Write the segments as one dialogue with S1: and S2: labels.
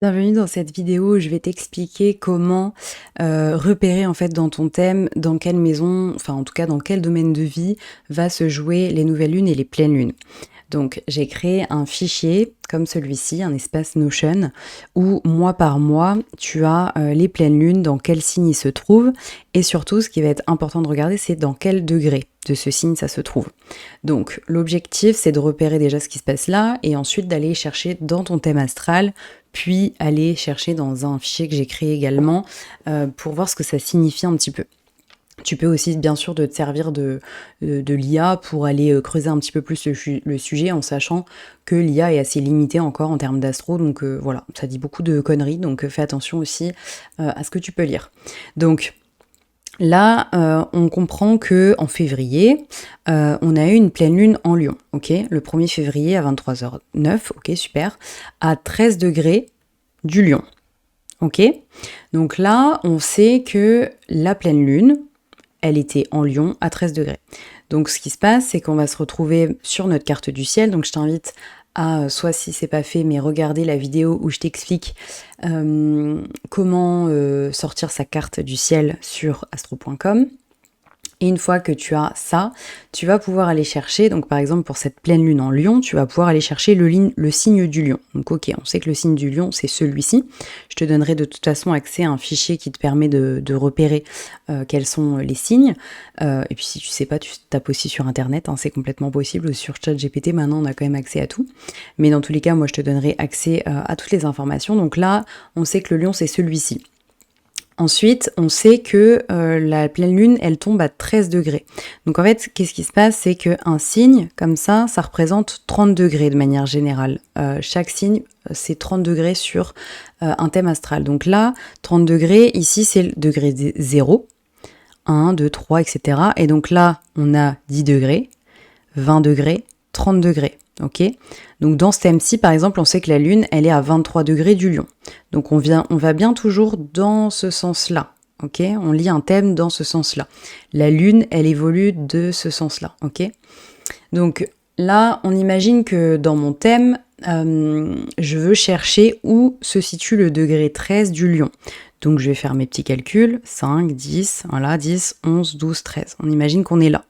S1: Bienvenue dans cette vidéo où je vais t'expliquer comment repérer en fait dans ton thème dans quelle maison, enfin en tout cas dans quel domaine de vie va se jouer les nouvelles lunes et les pleines lunes. Donc j'ai créé un fichier comme celui-ci, un espace Notion, où mois par mois, tu as les pleines lunes, dans quel signe ils se trouvent, et surtout ce qui va être important de regarder, c'est dans quel degré de ce signe ça se trouve. Donc l'objectif, c'est de repérer déjà ce qui se passe là, et ensuite d'aller chercher dans ton thème astral, puis aller chercher dans un fichier que j'ai créé également, pour voir ce que ça signifie un petit peu. Tu peux aussi bien sûr de te servir de l'IA pour aller creuser un petit peu plus le sujet en sachant que l'IA est assez limitée encore en termes d'astro, donc voilà, ça dit beaucoup de conneries, donc fais attention aussi à ce que tu peux lire. Donc là, on comprend que en février, on a eu une pleine lune en Lion, ok. Le 1er février à 23h09, ok, super, à 13 degrés du Lion, ok. Donc là, on sait que la pleine lune, elle était en Lion à 13 degrés. Donc ce qui se passe, c'est qu'on va se retrouver sur notre carte du ciel. Donc je t'invite à, soit si c'est pas fait, mais regarder la vidéo où je t'explique comment sortir sa carte du ciel sur astro.com. Et une fois que tu as ça, tu vas pouvoir aller chercher, donc par exemple pour cette pleine lune en Lion, tu vas pouvoir aller chercher le signe du Lion. Donc ok, on sait que le signe du Lion, c'est celui-ci. Je te donnerai de toute façon accès à un fichier qui te permet de repérer quels sont les signes. Et puis si tu sais pas, tu tapes aussi sur Internet, hein, c'est complètement possible, ou sur ChatGPT, maintenant on a quand même accès à tout. Mais dans tous les cas, moi je te donnerai accès à toutes les informations. Donc là, on sait que le Lion, c'est celui-ci. Ensuite, on sait que la pleine lune, elle tombe à 13 degrés. Donc en fait, qu'est-ce qui se passe? C'est qu'un signe, comme ça représente 30 degrés de manière générale. Chaque signe, c'est 30 degrés sur un thème astral. Donc là, 30 degrés, ici, c'est le degré 0, 1, 2, 3, etc. Et donc là, on a 10 degrés, 20 degrés, 30 degrés. Ok. Donc dans ce thème-ci, par exemple, on sait que la Lune, elle est à 23 degrés du Lion. Donc on va bien toujours dans ce sens-là. Ok. On lit un thème dans ce sens-là. La Lune, elle évolue de ce sens-là. Ok. Donc là, on imagine que dans mon thème, je veux chercher où se situe le degré 13 du Lion. Donc je vais faire mes petits calculs. 5, 10, voilà, 10, 11, 12, 13. On imagine qu'on est là.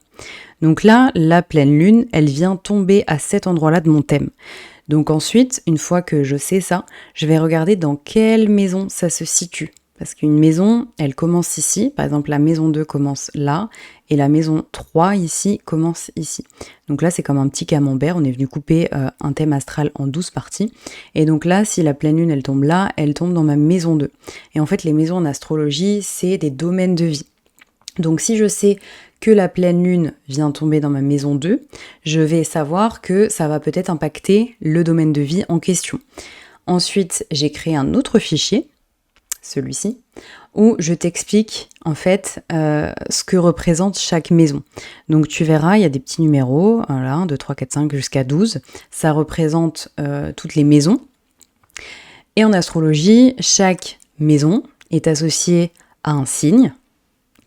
S1: Donc là, la pleine lune, elle vient tomber à cet endroit-là de mon thème. Donc ensuite, une fois que je sais ça, je vais regarder dans quelle maison ça se situe. Parce qu'une maison, elle commence ici. Par exemple, la maison 2 commence là. Et la maison 3 ici commence ici. Donc là, c'est comme un petit camembert. On est venu couper un thème astral en 12 parties. Et donc là, si la pleine lune, elle tombe là, elle tombe dans ma maison 2. Et en fait, les maisons en astrologie, c'est des domaines de vie. Donc si je sais que la pleine lune vient tomber dans ma maison 2, je vais savoir que ça va peut-être impacter le domaine de vie en question. Ensuite, j'ai créé un autre fichier, celui-ci, où je t'explique en fait ce que représente chaque maison. Donc tu verras, il y a des petits numéros, voilà, 1, 2, 3, 4, 5 jusqu'à 12. Ça représente toutes les maisons. Et en astrologie, chaque maison est associée à un signe,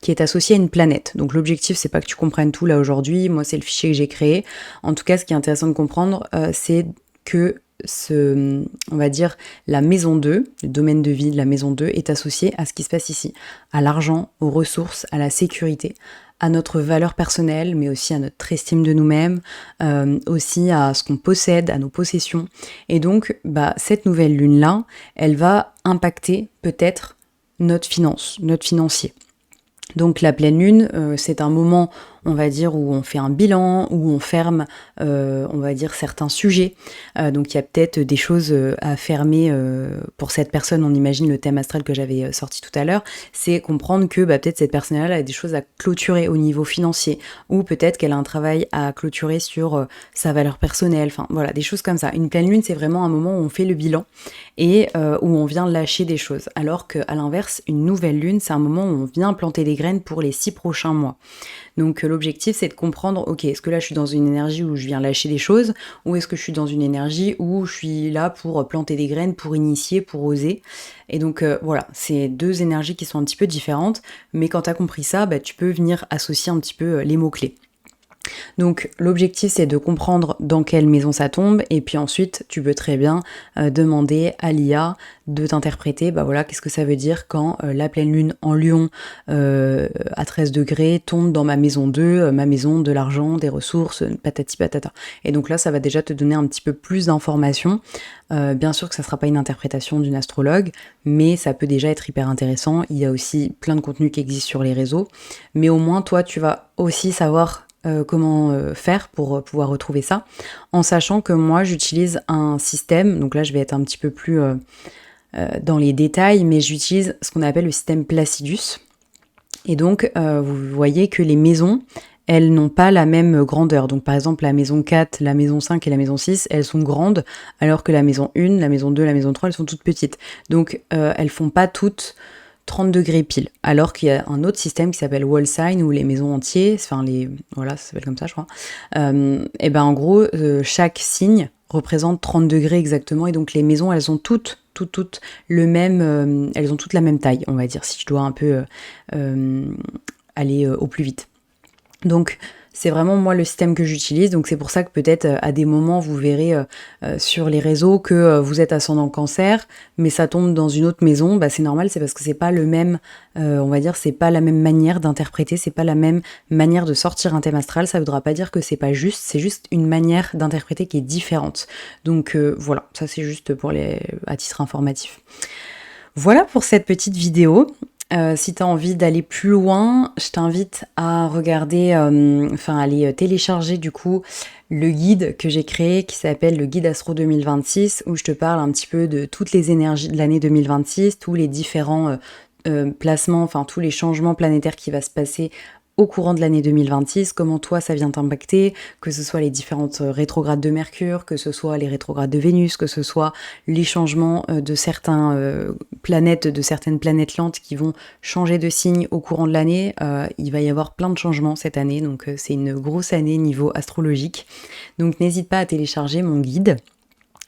S1: qui est associé à une planète. Donc l'objectif, c'est pas que tu comprennes tout là aujourd'hui, moi c'est le fichier que j'ai créé. En tout cas, ce qui est intéressant de comprendre, c'est que on va dire, la maison 2, le domaine de vie de la maison 2 est associé à ce qui se passe ici, à l'argent, aux ressources, à la sécurité, à notre valeur personnelle, mais aussi à notre estime de nous-mêmes, aussi à ce qu'on possède, à nos possessions. Et donc, cette nouvelle lune-là, elle va impacter peut-être notre finance, notre financier. Donc la pleine lune, c'est un moment, on va dire, où on fait un bilan, où on ferme, on va dire, certains sujets. Donc il y a peut-être des choses à fermer pour cette personne. On imagine le thème astral que j'avais sorti tout à l'heure, c'est comprendre que peut-être cette personne-là a des choses à clôturer au niveau financier, ou peut-être qu'elle a un travail à clôturer sur sa valeur personnelle. Enfin voilà, des choses comme ça. Une pleine lune, c'est vraiment un moment où on fait le bilan et où on vient lâcher des choses. Alors qu'à l'inverse, une nouvelle lune, c'est un moment où on vient planter des graines pour les 6 prochains mois. Donc l'objectif, c'est de comprendre, ok, est-ce que là je suis dans une énergie où je viens lâcher des choses, ou est-ce que je suis dans une énergie où je suis là pour planter des graines, pour initier, pour oser. Et donc voilà, c'est deux énergies qui sont un petit peu différentes, mais quand tu as compris ça, tu peux venir associer un petit peu les mots-clés. Donc l'objectif c'est de comprendre dans quelle maison ça tombe et puis ensuite tu peux très bien demander à l'IA de t'interpréter, bah voilà, qu'est-ce que ça veut dire quand la pleine lune en Lion à 13 degrés tombe dans ma maison 2, ma maison de l'argent, des ressources, patati patata. Et donc là ça va déjà te donner un petit peu plus d'informations. Bien sûr que ça sera pas une interprétation d'une astrologue, mais ça peut déjà être hyper intéressant. Il y a aussi plein de contenus qui existent sur les réseaux, mais au moins toi tu vas aussi savoir comment faire pour pouvoir retrouver ça, en sachant que moi j'utilise un système, donc là je vais être un petit peu plus dans les détails, mais j'utilise ce qu'on appelle le système Placidus. Et donc vous voyez que les maisons, elles n'ont pas la même grandeur. Donc par exemple la maison 4, la maison 5 et la maison 6, elles sont grandes, alors que la maison 1, la maison 2, la maison 3, elles sont toutes petites. Donc elles font pas toutes 30 degrés pile, alors qu'il y a un autre système qui s'appelle wall sign où les maisons entières, enfin voilà, ça s'appelle comme ça je crois, et ben en gros chaque signe représente 30 degrés exactement et donc les maisons elles ont toutes le même, elles ont toutes la même taille on va dire si je dois un peu aller au plus vite. Donc c'est vraiment moi le système que j'utilise, donc c'est pour ça que peut-être à des moments vous verrez sur les réseaux que vous êtes ascendant Cancer, mais ça tombe dans une autre maison, bah c'est normal, c'est parce que c'est pas le même, on va dire, c'est pas la même manière d'interpréter, c'est pas la même manière de sortir un thème astral, ça voudra pas dire que c'est pas juste, c'est juste une manière d'interpréter qui est différente. Donc voilà, ça c'est juste pour à titre informatif. Voilà pour cette petite vidéo. Si tu as envie d'aller plus loin, je t'invite à regarder, aller télécharger du coup le guide que j'ai créé qui s'appelle le guide Astro 2026 où je te parle un petit peu de toutes les énergies de l'année 2026, tous les différents placements, enfin tous les changements planétaires qui va se passer au courant de l'année 2026, comment toi ça vient t'impacter, que ce soit les différentes rétrogrades de Mercure, que ce soit les rétrogrades de Vénus, que ce soit les changements de certaines planètes lentes qui vont changer de signe au courant de l'année. Il va y avoir plein de changements cette année, donc c'est une grosse année niveau astrologique. Donc n'hésite pas à télécharger mon guide.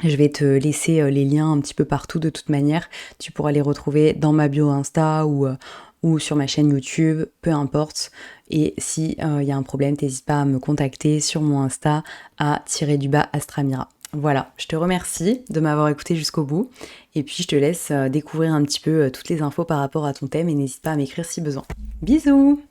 S1: Je vais te laisser les liens un petit peu partout de toute manière. Tu pourras les retrouver dans ma bio Insta ou sur ma chaîne YouTube, peu importe. Et si y a un problème, n'hésite pas à me contacter sur mon Insta à _Astramira. Voilà, je te remercie de m'avoir écouté jusqu'au bout. Et puis je te laisse découvrir un petit peu toutes les infos par rapport à ton thème et n'hésite pas à m'écrire si besoin. Bisous!